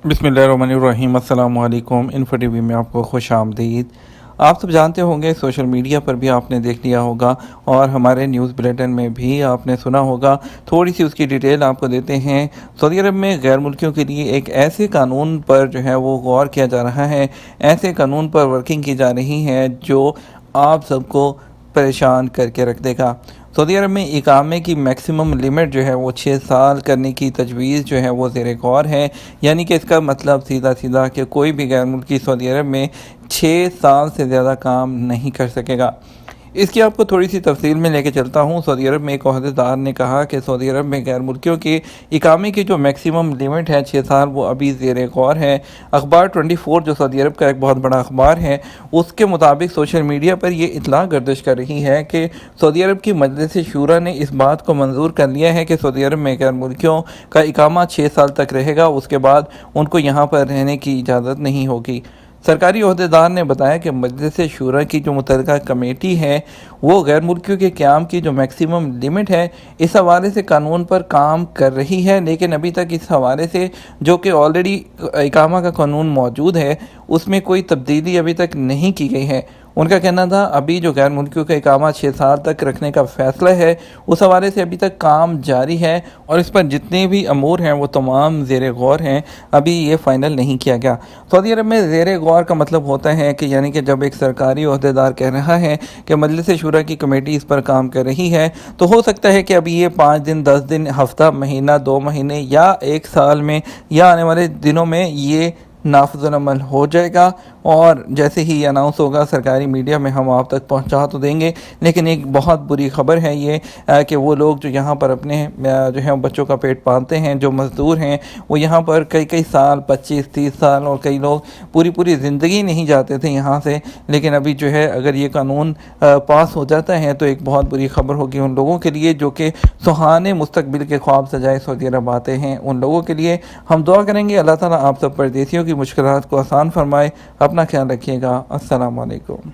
बिस्मिल्लाहिर्रहमानिर्रहीम। अस्सलामु अलैकुम। इन्फो टीवी में आपको खुश आमदीद। आप सब जानते होंगे, सोशल मीडिया पर भी आपने देख लिया होगा और हमारे न्यूज़ बुलेटिन में भी आपने सुना होगा। थोड़ी सी उसकी डिटेल आपको देते हैं। सऊदी अरब में गैर मुल्कियों के लिए एक ऐसे कानून पर जो है वो गौर किया जा रहा है, ऐसे कानून पर वर्किंग की जा रही है जो आप सबको परेशान करके रख देगा। सऊदी अरब में इकामे की मैक्सिमम लिमिट जो है वो 6 साल करने की तजवीज़ जो है वो ज़ेर गौर है। यानी कि इसका मतलब सीधा सीधा कि कोई भी गैर मुल्की सऊदी अरब में 6 साल से ज़्यादा काम नहीं कर सकेगा। इसकी आपको थोड़ी सी तफसील में लेके चलता हूँ। सऊदी अरब में एक अहदेदार ने कहा कि सऊदी अरब में गैर मुल्कियों के इकामे की जो मैक्सिमम लिमिट है 6 साल, वो अभी ज़ेर गौर है। अखबार 24 जो सऊदी अरब का एक बहुत बड़ा अखबार है, उसके मुताबिक सोशल मीडिया पर ये इतला गर्दिश कर रही है कि सऊदी अरब की मजलिस शूरा ने इस बात को मंजूर कर लिया है कि सऊदी अरब में गैर मुल्कियों का इकामा 6 साल तक रहेगा, उसके बाद उनको यहाँ पर रहने की इजाज़त नहीं होगी। सरकारी ओहदेदार ने बताया कि मजलिस शूरा की जो मुतल्लिका कमेटी है वो गैर मुल्कियों के क़याम की जो मैक्सिमम लिमिट है इस हवाले से कानून पर काम कर रही है, लेकिन अभी तक इस हवाले से जो कि ऑलरेडी इकामा का कानून मौजूद है उसमें कोई तब्दीली अभी तक नहीं की गई है। उनका कहना था अभी जो गैर मुल्कियों का इकामा 6 साल तक रखने का फ़ैसला है उस हवाले से अभी तक काम जारी है और इस पर जितने भी अमूर हैं वो तमाम ज़ेर गौर हैं, अभी ये फ़ाइनल नहीं किया गया। सऊदी अरब में ज़ेर गौर का मतलब होता है कि यानी कि जब एक सरकारी ओहदेदार कह रहा है कि मजलिस शूरा की कमेटी इस पर काम कर रही है, तो हो सकता है कि अभी ये 5 दिन, 10 दिन, हफ्ता, महीना, 2 महीने या 1 साल में या आने वाले दिनों में ये नाफिज़ुल अमल हो जाएगा और जैसे ही अनाउंस होगा सरकारी मीडिया में हम आप तक पहुंचा तो देंगे। लेकिन एक बहुत बुरी खबर है ये कि वो लोग जो यहाँ पर अपने जो है बच्चों का पेट पालते हैं, जो मज़दूर हैं, वो यहाँ पर कई कई साल, 25-30 साल और कई लोग पूरी पूरी ज़िंदगी नहीं जाते थे यहाँ से। लेकिन अभी जो है अगर ये कानून पास हो जाता है तो एक बहुत बुरी खबर होगी उन लोगों के लिए जो कि सुहाने मुस्तकबिल के ख्वाब सजाए सऊदी अरब आते हैं। उन लोगों के लिए हम दुआ करेंगे अल्लाह ताला आप सब परदेसियों की मुश्किलात को आसान फरमाए। अपना ख्याल रखिएगा। अस्सलाम वालेकुम।